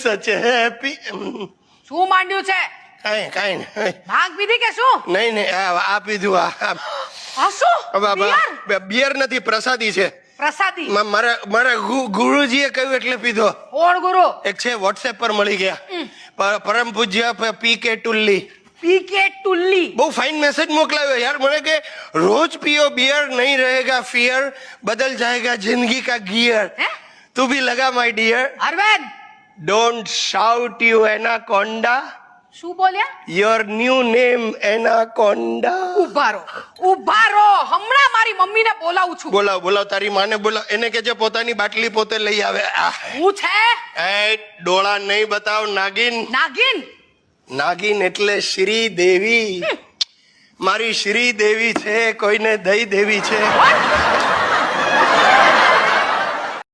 સચ હેપી. શું માંડ્યું છે? કાઈ નહીં. ભાંગ પીધી કે શું? નહીં આ પીધું. આ શું? બિયર? બિયર નથી, પ્રસાદી છે. પ્રસાદી? મારા ગુરુજીએ કહ્યું એટલે પીધો. કોણ ગુરુ? એક છે વોટ્સએપ પર મળી ગયા, પરમ પૂજ્ય પીકે ટુલ્લી. પીકે ટુલ્લી? બહુ ફાઇન મેસેજ મોકલાવ્યો યાર મને કે રોજ पियो बियर नहीं रहेगा फियर बदल जाएगा जिंदगी का गियर. तू भी लगा my dear. Arvind don't shout you anaconda. શું બોલ્યા? Your new name anaconda. ઉભા રહો, હમણાં મારી મમ્મીને બોલાવું છું. બોલાવ તારી માને બોલાવ. એને કે જે પોતાની બાટલી પોતે લઈ આવે. હું છે? એ ડોળા નહીં બતાવ. નાગિન. નાગિન એટલે શ્રી દેવી. મારી શ્રી દેવી છે, કોઈને દઈ દેવી છે.